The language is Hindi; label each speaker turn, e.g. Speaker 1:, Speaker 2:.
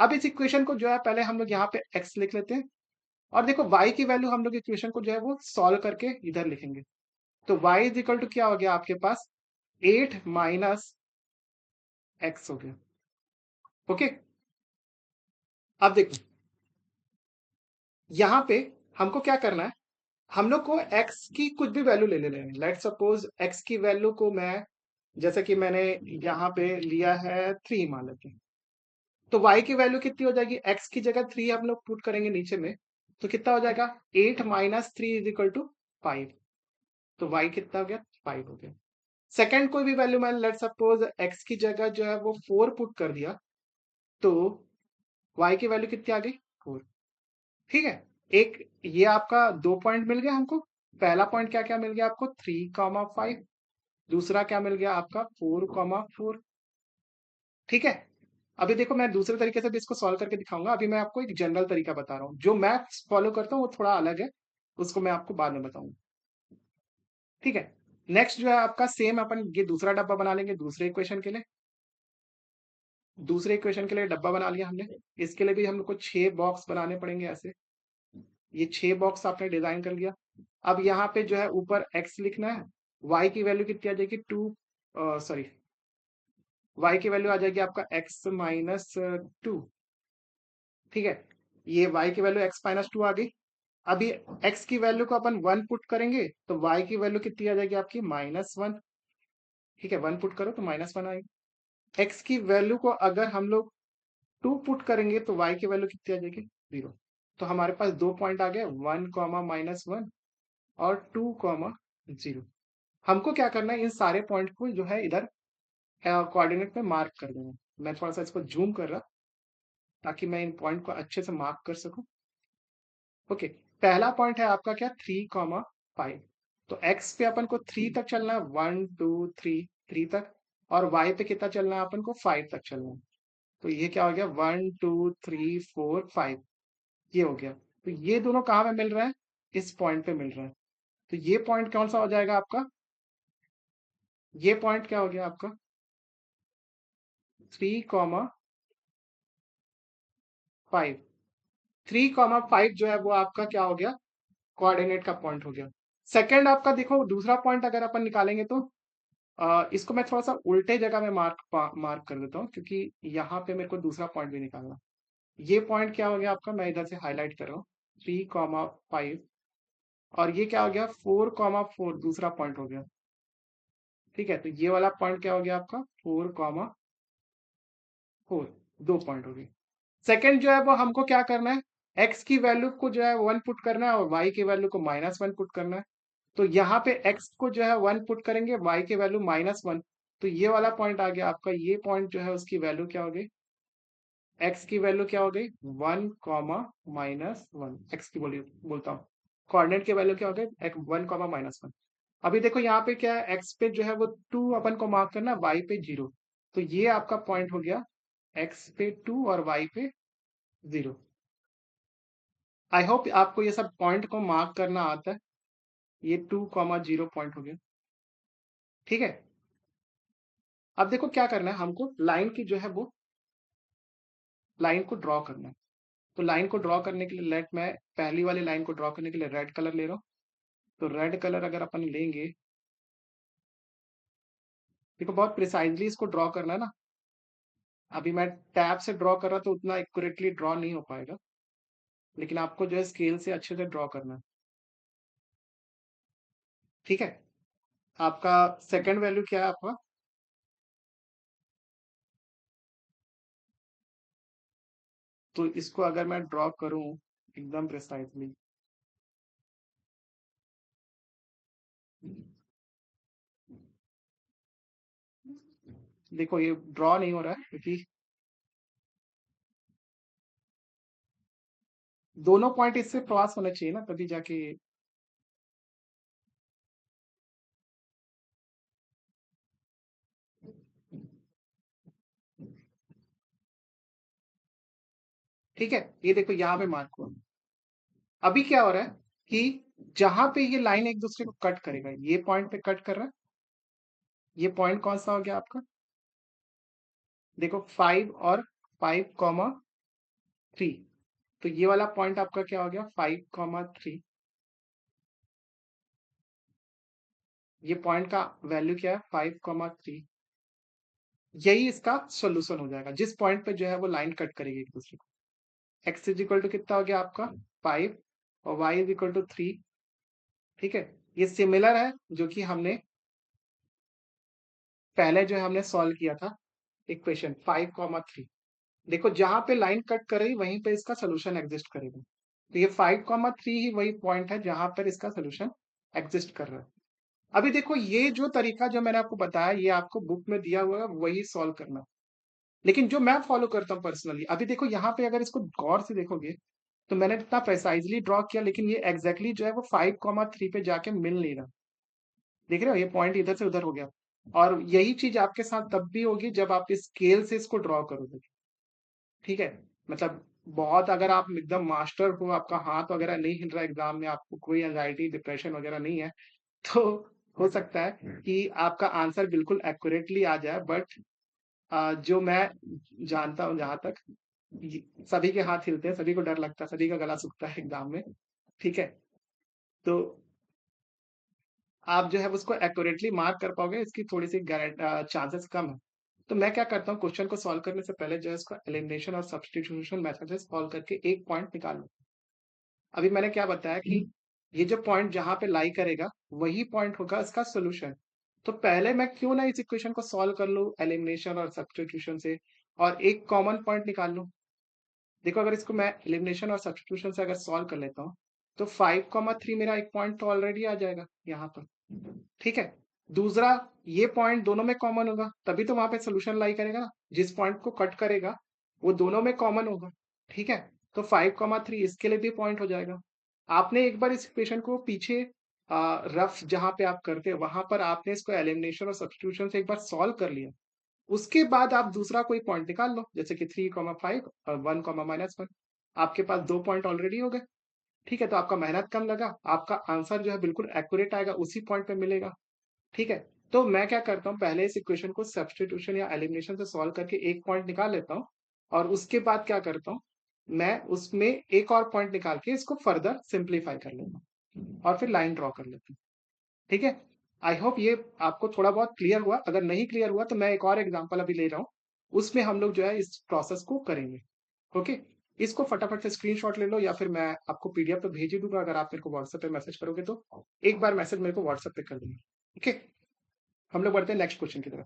Speaker 1: अब इस इक्वेशन को जो है पहले हम लोग यहाँ पे x लिख लेते हैं और देखो y की वैल्यू हम लोग इक्वेशन को जो है वो सॉल्व करके इधर लिखेंगे। तो y इज इक्वल टू क्या हो गया आपके पास 8 माइनस x हो गया। ओके, अब देखो यहाँ पे हमको क्या करना है, हम लोग को x की कुछ भी वैल्यू ले लेना है। लेट सपोज x की वैल्यू को मैं, जैसे कि मैंने यहाँ पे लिया है 3 मान लेते हैं, तो y की वैल्यू कितनी हो जाएगी, x की जगह 3 हम लोग पुट करेंगे नीचे में, तो कितना हो जाएगा 8 माइनस 3 इज इक्वल टू 5। तो y कितना हो गया 5 हो गया। सेकंड कोई भी वैल्यू मैंने लेट सपोज x की जगह जो है वो 4 पुट कर दिया, तो y की वैल्यू कितनी आ गई 4। ठीक है, एक ये आपका 2 पॉइंट मिल गया हमको। पहला पॉइंट क्या क्या मिल गया आपको 3,5, दूसरा क्या मिल गया आपका 4,4। ठीक है, अभी देखो मैं दूसरे तरीके से भी इसको सॉल्व करके दिखाऊंगा। अभी मैं आपको एक जनरल तरीका बता रहा हूँ, जो मैं फॉलो करता हूँ वो थोड़ा अलग है, उसको मैं आपको बाद में बताऊंगा। ठीक है, नेक्स्ट जो है आपका सेम अपन ये दूसरा डब्बा बना लेंगे दूसरे इक्वेशन के लिए। दूसरे इक्वेशन के लिए डब्बा बना लिया हमने। इसके लिए भी हम लोग को 6 बॉक्स बनाने पड़ेंगे ऐसे। ये 6 बॉक्स आपने डिजाइन कर लिया। अब यहाँ पे जो है ऊपर x लिखना है, y की वैल्यू कितनी आ जाएगी 2, सॉरी y की वैल्यू आ जाएगी आपका x माइनस 2। ठीक है, ये y की वैल्यू x माइनस 2 आ गई। अभी x की वैल्यू को अपन 1 पुट करेंगे तो y की वैल्यू कितनी आ जाएगी आपकी -1। ठीक है, 1 पुट करो तो -1 आएगी। x की वैल्यू को अगर हम लोग 2 पुट करेंगे तो y की वैल्यू कितनी आ जाएगी 0। तो हमारे पास 2 पॉइंट आ गए, 1 कॉमा -1 और 2 कॉमा 0। हमको क्या करना है, इन सारे पॉइंट को जो है इधर कोऑर्डिनेट में मार्क कर देना। मैं थोड़ा सा इसको जूम कर रहा ताकि मैं इन पॉइंट को अच्छे से मार्क कर सकूं। ओके, पहला पॉइंट है आपका क्या 3,5। तो x पे अपन को 3 तक चलना है, 1 2 3, 3 तक। और y पे कितना चलना है अपन को 5 तक चलना है। तो ये क्या हो गया 1 2 3 4 5, ये हो गया। तो ये दोनों कहाँ पे मिल रहा है, इस पॉइंट पे मिल रहा है। तो ये पॉइंट कौन सा हो जाएगा आपका, ये पॉइंट क्या हो गया आपका 3,5। 3,5 जो है वो आपका क्या हो गया, कोऑर्डिनेट का पॉइंट हो गया। सेकंड आपका देखो दूसरा पॉइंट अगर अपन निकालेंगे तो इसको मैं थोड़ा सा उल्टे जगह में मार्क कर देता हूँ, क्योंकि यहाँ पे मेरे को दूसरा पॉइंट भी निकालना। ये पॉइंट क्या हो गया आपका, मैं इधर से हाईलाइट कर रहा हूँ 3,5। और ये क्या हो गया 4,4, दूसरा पॉइंट हो गया। ठीक है, तो ये वाला पॉइंट क्या हो गया आपका 4,4, 2 पॉइंट हो गए। सेकंड जो है वो हमको क्या करना है, x की वैल्यू को जो है 1 पुट करना है और y की वैल्यू को -1 पुट करना है। तो यहाँ पे x को जो है 1 पुट करेंगे, y की वैल्यू -1। तो ये वाला पॉइंट आ गया आपका, ये पॉइंट जो है उसकी वैल्यू क्या हो गई, x की वैल्यू क्या हो गई 1 कॉमा -1। x की वैल्यू बोलता हूँ, कोऑर्डिनेट की वैल्यू क्या हो गई 1 कॉमा -1। अभी देखो यहाँ पे क्या है, x पे जो है वो 2 अपन को मार्क करना, y पे 0। तो ये आपका पॉइंट हो गया x पे 2 और y पे 0। आई होप आपको ये सब पॉइंट को मार्क करना आता है। ये 2,0 पॉइंट हो गया। ठीक है, अब देखो क्या करना है हमको, लाइन की जो है वो लाइन को ड्रॉ करना है। तो लाइन को ड्रॉ करने के लिए लेट मैं पहली वाली लाइन को ड्रॉ करने के लिए रेड कलर ले रहा हूँ। तो रेड कलर अगर अपन लेंगे, देखो बहुत प्रिसाइजली इसको ड्रॉ करना है ना। अभी मैं टैब से ड्रॉ कर रहा तो उतना एक्यूरेटली ड्रॉ नहीं हो पाएगा, लेकिन आपको जो है स्केल से अच्छे से ड्रॉ करना है। ठीक है, आपका सेकंड वैल्यू क्या है आपका, तो इसको अगर मैं ड्रॉ करूं एकदम प्रिसाइजली, देखो ये ड्रॉ नहीं हो रहा है क्योंकि दोनों पॉइंट इससे क्रॉस होना चाहिए ना, तभी जाके। ठीक है, ये देखो यहाँ पे मार्क हुआ। अभी क्या हो रहा है कि जहां पे ये लाइन एक दूसरे को कट करेगा, ये पॉइंट पे कट कर रहा है। ये पॉइंट कौन सा हो गया आपका, देखो 5 और 5,4। 3। तो ये वाला पॉइंट आपका क्या हो गया 5,3। ये पॉइंट का वैल्यू क्या है 5,3। यही इसका सोल्यूशन हो जाएगा जिस पॉइंट पे जो है वो लाइन कट करेगी एक दूसरे को। x इज इक्वल टू कितना हो गया आपका 5 और y इज इक्वल टू 3। ठीक है, ये सिमिलर है जो कि हमने पहले जो है हमने सॉल्व किया था इक्वेशन 5,3। देखो जहां पे लाइन कट कर रही वहीं पे इसका सोल्यूशन एग्जिस्ट करेगा। तो ये 5,3 ही वही पॉइंट है जहां पर इसका सोल्यूशन एग्जिस्ट कर रहा है। अभी देखो ये जो तरीका जो मैंने आपको बताया ये आपको बुक में दिया हुआ है वही सॉल्व करना। लेकिन जो मैं फॉलो करता हूँ पर्सनली, अभी देखो यहाँ पे अगर इसको गौर से देखोगे तो मैंने इतना प्रेसाइजली ड्रॉ किया लेकिन ये एग्जैक्टली जो है वो 5,3 पे जाके मिल नहीं रहा। देख रहे हो ये पॉइंट इधर से उधर हो गया। और यही चीज आपके साथ तब भी होगी जब आप स्केल से इसको ड्रॉ करोगे। ठीक है, मतलब बहुत अगर आप एकदम मास्टर हो, आपका हाथ वगैरह नहीं हिल रहा एग्जाम में, आपको कोई एंजाइटी डिप्रेशन वगैरह नहीं है, तो हो सकता है कि आपका आंसर बिल्कुल एक्यूरेटली आ जाए। बट जो मैं जानता हूँ जहां तक, सभी के हाथ हिलते हैं, सभी को डर लगता है, सभी का गला सूखता है एग्जाम में। ठीक है, तो आप जो है उसको एक्यूरेटली मार्क कर पाओगे इसकी थोड़ी सी चांसेस कम है। तो मैं क्या करता हूँ क्वेश्चन को सॉल्व करने से पहले जो है इसको एलिमिनेशन और सब्स्टिट्यूशन मेथड से सॉल्व करके एक पॉइंट निकाल लो। अभी मैंने क्या बताया कि ये जो पॉइंट जहां पे लाई करेगा वही पॉइंट होगा इसका सोल्यूशन। तो पहले मैं क्यों ना इस इक्वेशन को सॉल्व कर लूं एलिमिनेशन और सब्स्टिट्यूशन से और एक कॉमन पॉइंट निकाल लूं। देखो अगर इसको मैं एलिमिनेशन और सब्स्टिट्यूशन से अगर सॉल्व कर लेता हूँ तो 5,3 मेरा एक पॉइंट तो ऑलरेडी आ जाएगा यहाँ पर। ठीक है, दूसरा ये पॉइंट दोनों में कॉमन होगा तभी तो वहां पे सोल्यूशन लाई करेगा ना। जिस पॉइंट को कट करेगा वो दोनों में कॉमन होगा। ठीक है, तो 5,3 इसके लिए भी पॉइंट हो जाएगा। आपने एक बार इस इक्वेशन को पीछे रफ जहां पे आप करते हैं वहां पर आपने इसको एलिमिनेशन और सब्स्टिट्यूशन से एक बार सॉल्व कर लिया। उसके बाद आप दूसरा कोई पॉइंट निकाल लो जैसे कि 3,5 और 1,-1। आपके पास दो पॉइंट ऑलरेडी हो गए। ठीक है, तो आपका मेहनत कम लगा, आपका आंसर जो है बिल्कुल एक्यूरेट आएगा, उसी पॉइंट पे मिलेगा। ठीक है, तो मैं क्या करता हूँ पहले इस इक्वेशन को सब्स्टिट्यूशन या एलिमिनेशन से सॉल्व करके एक पॉइंट निकाल लेता हूँ और उसके बाद क्या करता हूँ मैं उसमें एक और पॉइंट निकाल के इसको फर्दर सिंप्लीफाई कर लेता हूँ और फिर लाइन ड्रॉ कर लेता हूँ। ठीक है, आई होप ये आपको थोड़ा बहुत क्लियर हुआ। अगर नहीं क्लियर हुआ तो मैं एक और एग्जांपल अभी ले रहा हूँ, उसमें हम लोग जो है इस प्रोसेस को करेंगे। ओके, इसको फटाफट से स्क्रीनशॉट ले लो या फिर मैं आपको पीडीएफ पे भेज ही दूंगा अगर आप मेरे को व्हाट्सएप पे मैसेज करोगे तो। एक बार मैसेज मेरे को व्हाट्सएप पे कर देना। ओके, हम लोग बढ़ते हैं नेक्स्ट क्वेश्चन की तरफ।